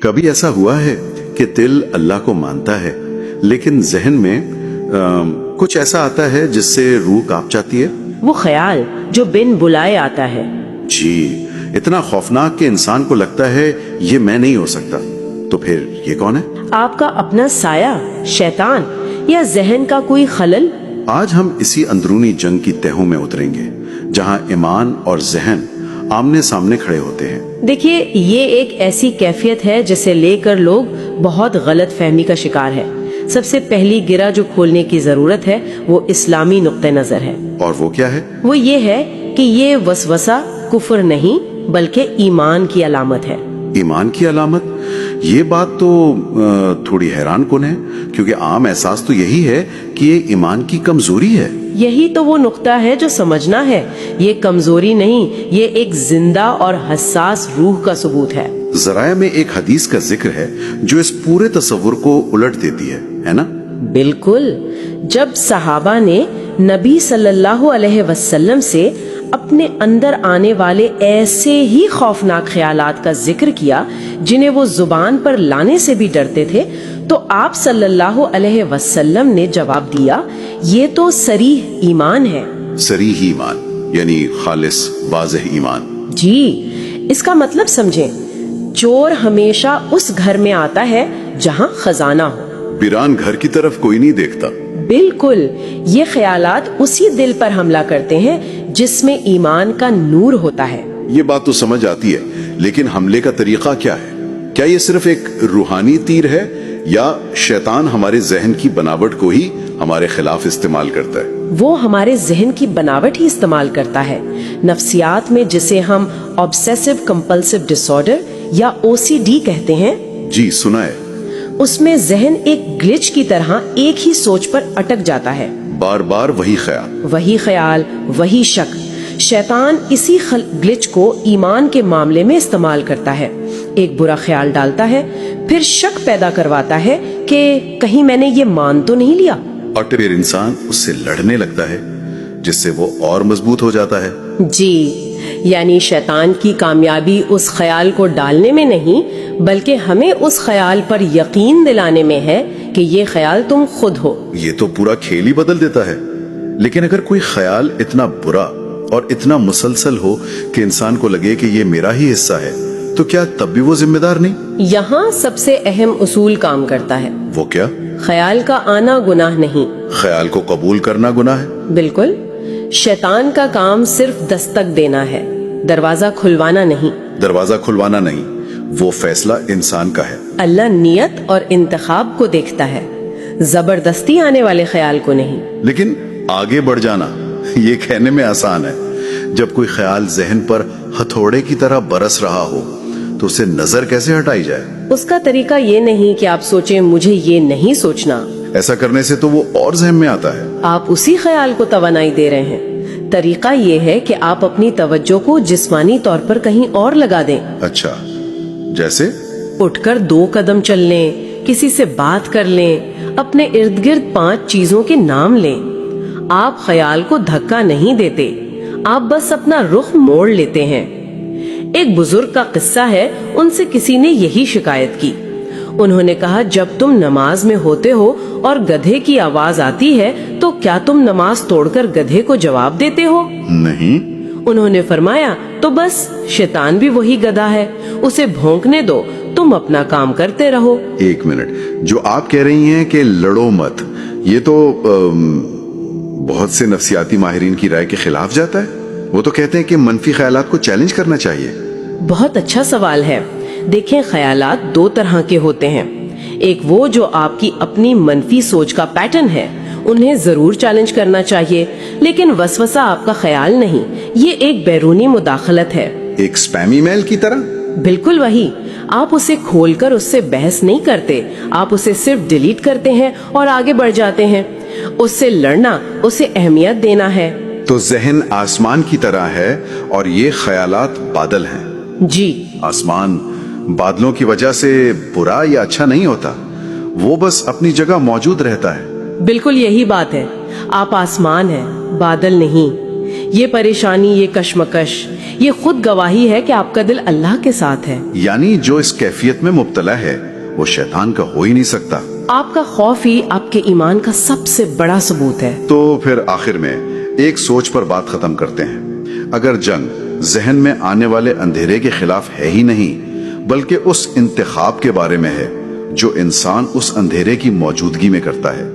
کبھی ایسا ہوا ہے کہ دل اللہ کو مانتا ہے لیکن ذہن میں کچھ ایسا آتا ہے جس سے روح کانپ جاتی ہے؟ وہ خیال جو بن بلائے آتا ہے. جی، اتنا خوفناک کہ انسان کو لگتا ہے یہ میں نہیں ہو سکتا. تو پھر یہ کون ہے؟ آپ کا اپنا سایہ، شیطان، یا ذہن کا کوئی خلل. آج ہم اسی اندرونی جنگ کی تہوں میں اتریں گے جہاں ایمان اور ذہن آمنے سامنے کھڑے ہوتے ہیں. دیکھیے، یہ ایک ایسی کیفیت ہے جسے لے کر لوگ بہت غلط فہمی کا شکار ہے. سب سے پہلی گرہ جو کھولنے کی ضرورت ہے وہ اسلامی نقطہ نظر ہے. اور وہ کیا ہے؟ وہ یہ ہے کہ یہ وسوسہ کفر نہیں بلکہ ایمان کی علامت ہے. ایمان کی علامت؟ یہ بات تو تھوڑی حیران کن ہے، کیونکہ عام احساس تو یہی ہے کہ یہ ایمان کی کمزوری ہے. یہی تو وہ نقطہ ہے جو سمجھنا ہے. یہ کمزوری نہیں، یہ ایک زندہ اور حساس روح کا ثبوت ہے. ذرائع میں ایک حدیث کا ذکر ہے جو اس پورے تصور کو الٹ دیتی ہے نا؟ بالکل. جب صحابہ نے نبی صلی اللہ علیہ وسلم سے اپنے اندر آنے والے ایسے ہی خوفناک خیالات کا ذکر کیا جنہیں وہ زبان پر لانے سے بھی ڈرتے تھے، تو آپ صلی اللہ علیہ وسلم نے جواب دیا، یہ تو صریح ایمان ہے. صریح ایمان یعنی خالص واضح ایمان. جی، اس کا مطلب سمجھیں. چور ہمیشہ اس گھر میں آتا ہے جہاں خزانہ ہو. ویران گھر کی طرف کوئی نہیں دیکھتا. بالکل. یہ خیالات اسی دل پر حملہ کرتے ہیں جس میں ایمان کا نور ہوتا ہے. یہ بات تو سمجھ آتی ہے، لیکن حملے کا طریقہ کیا ہے؟ کیا یہ صرف ایک روحانی تیر ہے یا شیطان ہمارے ذہن کی بناوٹ کو ہی ہمارے خلاف استعمال کرتا ہے؟ وہ ہمارے ذہن کی بناوٹ ہی استعمال کرتا ہے. نفسیات میں جسے ہم آبسیسو کمپلسو ڈس آرڈر یا OCD کہتے ہیں. جی سنا ہے. اس میں ذہن ایک گلچ کی طرح ایک ہی سوچ پر اٹک جاتا ہے. بار بار وہی خیال، وہی شک. شیطان اسی گلچ کو ایمان کے معاملے میں استعمال کرتا ہے. ایک برا خیال ڈالتا ہے، پھر شک پیدا کرواتا ہے کہ کہیں میں نے یہ مان تو نہیں لیا، اور پھر انسان اس سے لڑنے لگتا ہے جس سے وہ اور مضبوط ہو جاتا ہے. جی، یعنی شیطان کی کامیابی اس خیال کو ڈالنے میں نہیں بلکہ ہمیں اس خیال پر یقین دلانے میں ہے کہ یہ خیال تم خود ہو. یہ تو پورا کھیل ہی بدل دیتا ہے. لیکن اگر کوئی خیال اتنا برا اور اتنا مسلسل ہو کہ انسان کو لگے کہ یہ میرا ہی حصہ ہے، تو کیا تب بھی وہ ذمہ دار نہیں؟ یہاں سب سے اہم اصول کام کرتا ہے. وہ کیا؟ خیال کا آنا گناہ نہیں، خیال کو قبول کرنا گناہ ہے. بالکل. شیطان کا کام صرف دستک دینا ہے، دروازہ کھلوانا نہیں. وہ فیصلہ انسان کا ہے. اللہ نیت اور انتخاب کو دیکھتا ہے، زبردستی آنے والے خیال کو نہیں. لیکن آگے بڑھ جانا یہ کہنے میں آسان ہے. جب کوئی خیال ذہن پر ہتھوڑے کی طرح برس رہا ہو تو اسے نظر کیسے ہٹائی جائے؟ اس کا طریقہ یہ نہیں کہ آپ سوچیں مجھے یہ نہیں سوچنا. ایسا کرنے سے تو وہ اور ذہن میں آتا ہے. آپ اسی خیال کو توانائی دے رہے ہیں. طریقہ یہ ہے کہ آپ اپنی توجہ کو جسمانی طور پر کہیں اور لگا دیں. اچھا، جیسے اٹھ کر 2 قدم چل لیں، کسی سے بات کر لیں، اپنے ارد گرد 5 چیزوں کے نام لیں. آپ خیال کو دھکا نہیں دیتے، آپ بس اپنا رخ موڑ لیتے ہیں. ایک بزرگ کا قصہ ہے، ان سے کسی نے یہی شکایت کی. انہوں نے کہا، جب تم نماز میں ہوتے ہو اور گدھے کی آواز آتی ہے تو کیا تم نماز توڑ کر گدھے کو جواب دیتے ہو؟ نہیں. انہوں نے فرمایا، تو بس شیطان بھی وہی گدھا ہے، اسے بھونکنے دو، تم اپنا کام کرتے رہو. ایک منٹ، جو آپ کہہ رہی ہیں کہ لڑو مت، یہ تو بہت سے نفسیاتی ماہرین کی رائے کے خلاف جاتا ہے. وہ تو کہتے ہیں کہ منفی خیالات کو چیلنج کرنا چاہیے. بہت اچھا سوال ہے. دیکھیں، خیالات 2 طرح کے ہوتے ہیں. ایک وہ جو آپ کی اپنی منفی سوچ کا پیٹرن ہے، انہیں ضرور چیلنج کرنا چاہیے، لیکن وسوسہ آپ کا خیال نہیں، یہ ایک بیرونی مداخلت ہے. ایک اسپیم ای میل کی طرح؟ بالکل وہی. آپ اسے کھول کر اس سے بحث نہیں کرتے، آپ اسے صرف ڈیلیٹ کرتے ہیں اور آگے بڑھ جاتے ہیں. اس سے لڑنا، اسے اہمیت دینا ہے. تو ذہن آسمان کی طرح ہے اور یہ خیالات بادل ہیں. جی. آسمان بادلوں کی وجہ سے برا یا اچھا نہیں ہوتا، وہ بس اپنی جگہ موجود رہتا ہے. بالکل یہی بات ہے. آپ آسمان ہیں، بادل نہیں. یہ پریشانی، یہ کشمکش، یہ خود گواہی ہے کہ آپ کا دل اللہ کے ساتھ ہے۔ یعنی جو اس کیفیت میں مبتلا ہے وہ شیطان کا ہو ہی نہیں سکتا۔ آپ کا خوف ہی آپ کے ایمان کا سب سے بڑا ثبوت ہے۔ تو پھر آخر میں ایک سوچ پر بات ختم کرتے ہیں۔ اگر جنگ ذہن میں آنے والے اندھیرے کے خلاف ہے ہی نہیں، بلکہ اس انتخاب کے بارے میں ہے جو انسان اس اندھیرے کی موجودگی میں کرتا ہے،